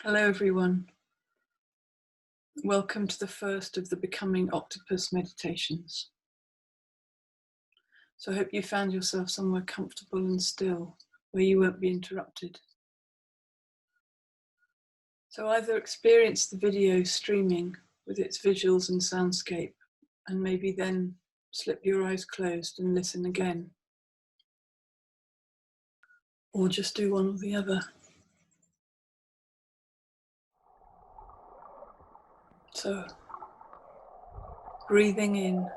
Hello everyone, welcome to the first of the Becoming Octopus meditations. So I hope you found yourself somewhere comfortable and still, where you won't be interrupted. So either experience the video streaming with its visuals and soundscape, and maybe then slip your eyes closed and listen again. Or just do one or the other. So, breathing in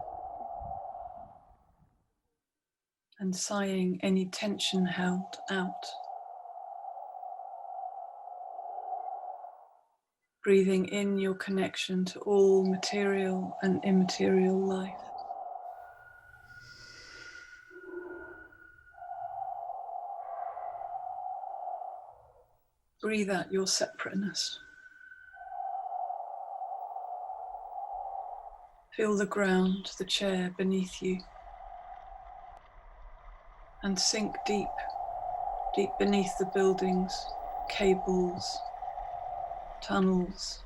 and sighing any tension held out. Breathing in your connection to all material and immaterial life. Breathe out your separateness. Feel the ground, the chair beneath you, and sink deep, deep beneath the buildings, cables, tunnels,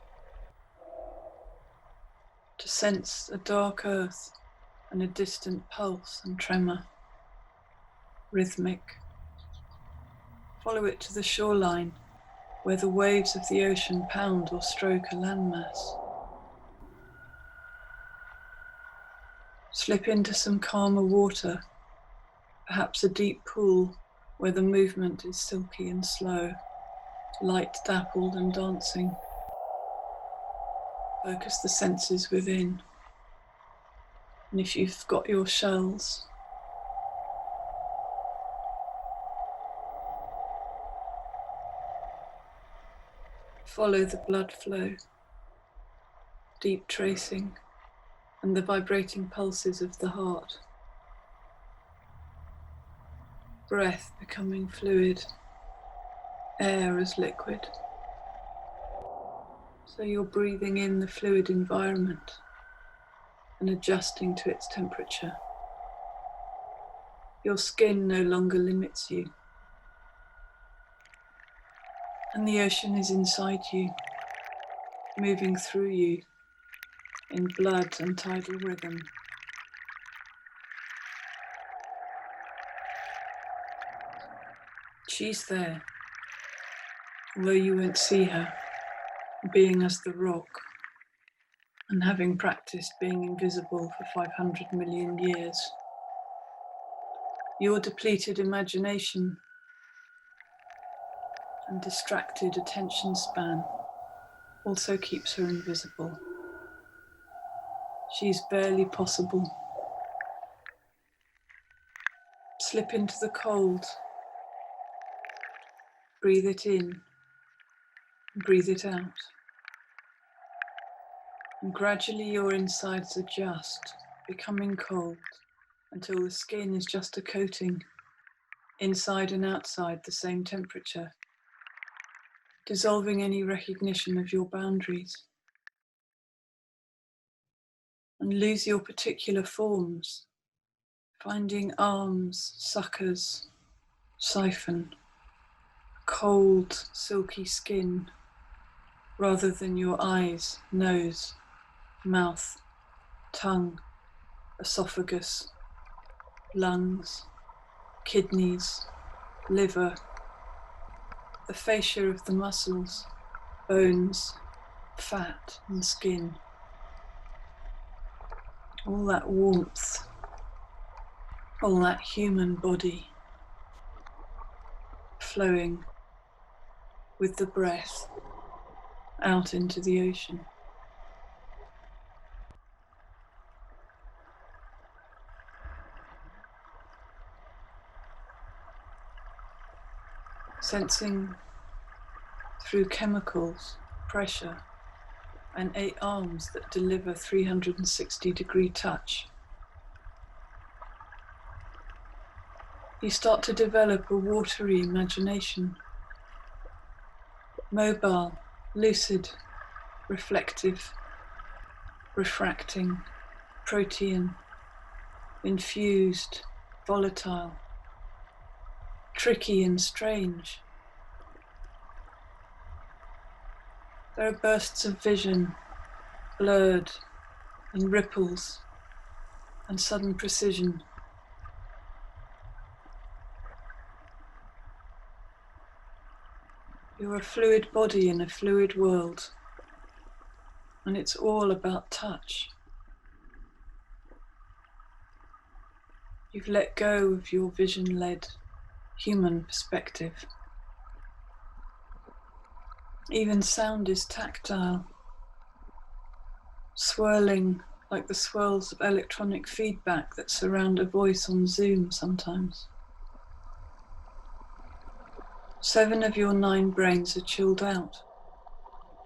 to sense a dark earth and a distant pulse and tremor, rhythmic. Follow it to the shoreline, where the waves of the ocean pound or stroke a landmass. Slip into some calmer water, perhaps a deep pool where the movement is silky and slow, light dappled and dancing. Focus the senses within. And if you've got your shells, follow the blood flow, deep tracing, and the vibrating pulses of the heart. Breath becoming fluid, air as liquid. So you're breathing in the fluid environment and adjusting to its temperature. Your skin no longer limits you, and the ocean is inside you, moving through you in blood and tidal rhythm. She's there, although you won't see her, being as the rock, and having practiced being invisible for 500 million years. Your depleted imagination and distracted attention span also keeps her invisible. She's barely possible. Slip into the cold. Breathe it in. Breathe it out. And gradually your insides adjust, becoming cold until the skin is just a coating, inside and outside the same temperature, dissolving any recognition of your boundaries. And lose your particular forms, finding arms, suckers, siphon, cold, silky skin, rather than your eyes, nose, mouth, tongue, esophagus, lungs, kidneys, liver, the fascia of the muscles, bones, fat and skin. All that warmth, all that human body flowing with the breath out into the ocean. Sensing through chemicals, pressure, and 8 arms that deliver 360-degree touch. You start to develop a watery imagination, mobile, lucid, reflective, refracting, protean, infused, volatile, tricky and strange. There are bursts of vision, blurred, and ripples, and sudden precision. You're a fluid body in a fluid world, and it's all about touch. You've let go of your vision-led human perspective. Even sound is tactile, swirling like the swirls of electronic feedback that surround a voice on Zoom sometimes. 7 of your 9 brains are chilled out,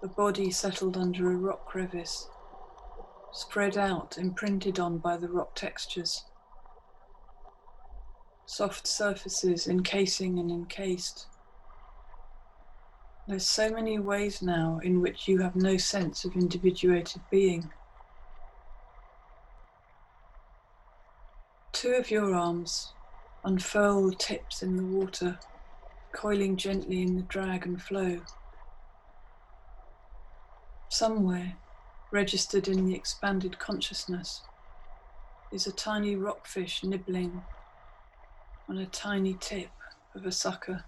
the body settled under a rock crevice, spread out, imprinted on by the rock textures. Soft surfaces encasing and encased. There's so many ways now in which you have no sense of individuated being. 2 of your arms unfurl tips in the water, coiling gently in the drag and flow. Somewhere, registered in the expanded consciousness, is a tiny rockfish nibbling on a tiny tip of a sucker.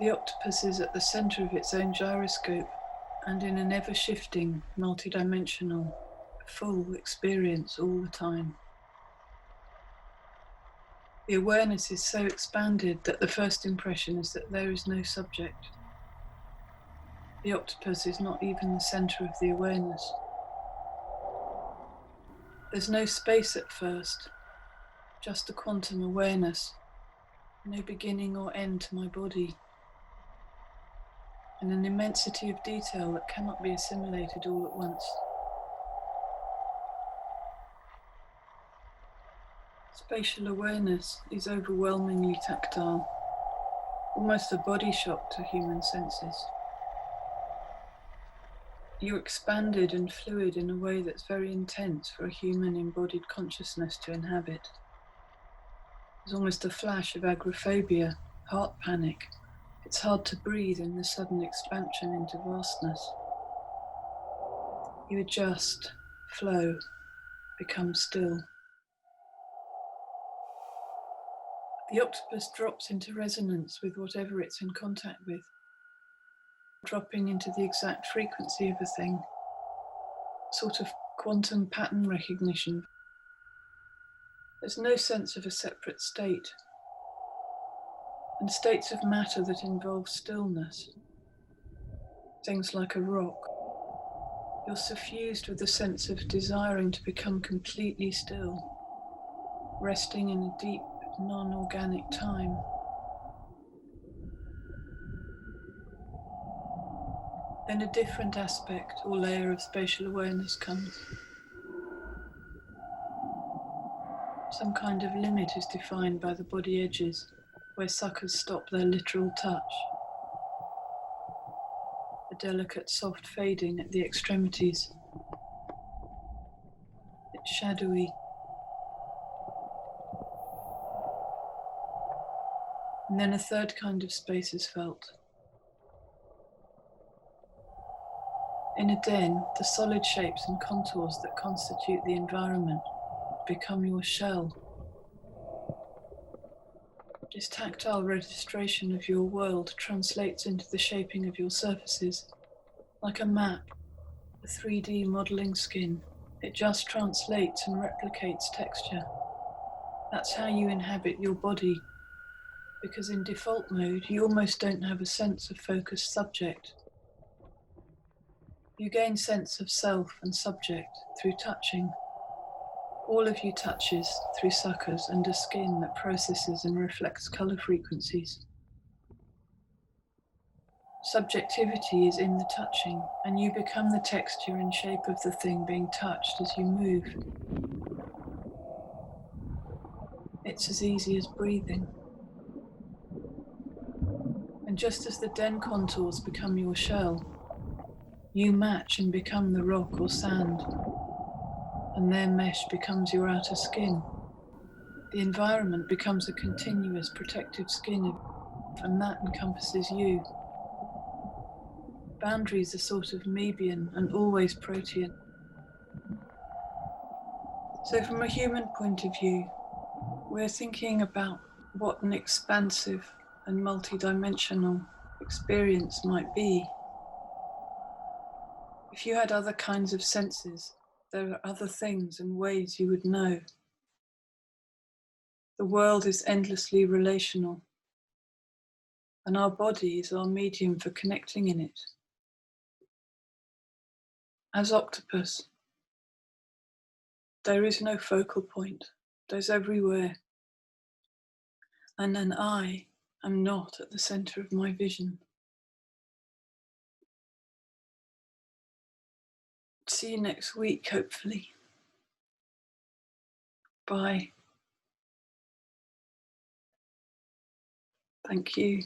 The octopus is at the center of its own gyroscope and in an ever-shifting, multidimensional, full experience all the time. The awareness is so expanded that the first impression is that there is no subject. The octopus is not even the center of the awareness. There's no space at first, just a quantum awareness, no beginning or end to my body, and an immensity of detail that cannot be assimilated all at once. Spatial awareness is overwhelmingly tactile, almost a body shock to human senses. You're expanded and fluid in a way that's very intense for a human embodied consciousness to inhabit. There's almost a flash of agoraphobia, heart panic. It's hard to breathe in the sudden expansion into vastness. You adjust, flow, become still. The octopus drops into resonance with whatever it's in contact with, dropping into the exact frequency of a thing, sort of quantum pattern recognition. There's no sense of a separate state, and states of matter that involve stillness, things like a rock. You're suffused with a sense of desiring to become completely still, resting in a deep, non-organic time. Then a different aspect or layer of spatial awareness comes. Some kind of limit is defined by the body edges, where suckers stop their literal touch. A delicate soft fading at the extremities. It's shadowy. And then a third kind of space is felt. In a den, the solid shapes and contours that constitute the environment become your shell. This tactile registration of your world translates into the shaping of your surfaces. Like a map, a 3D modeling skin, it just translates and replicates texture. That's how you inhabit your body, because in default mode, you almost don't have a sense of focused subject. You gain sense of self and subject through touching. All of you touches through suckers and a skin that processes and reflects color frequencies. Subjectivity is in the touching, and you become the texture and shape of the thing being touched as you move. It's as easy as breathing. And just as the den contours become your shell, You match and become the rock or sand, and their mesh becomes your outer skin. The environment becomes a continuous protective skin, and that encompasses you. Boundaries are sort of Mebian and always protean. So from a human point of view, we're thinking about what an expansive and multidimensional experience might be. If you had other kinds of senses, there are other things and ways you would know. The world is endlessly relational, and our body is our medium for connecting in it. As octopus, there is no focal point, there's everywhere. And then I am not at the center of my vision. See you next week, hopefully. Bye. Thank you.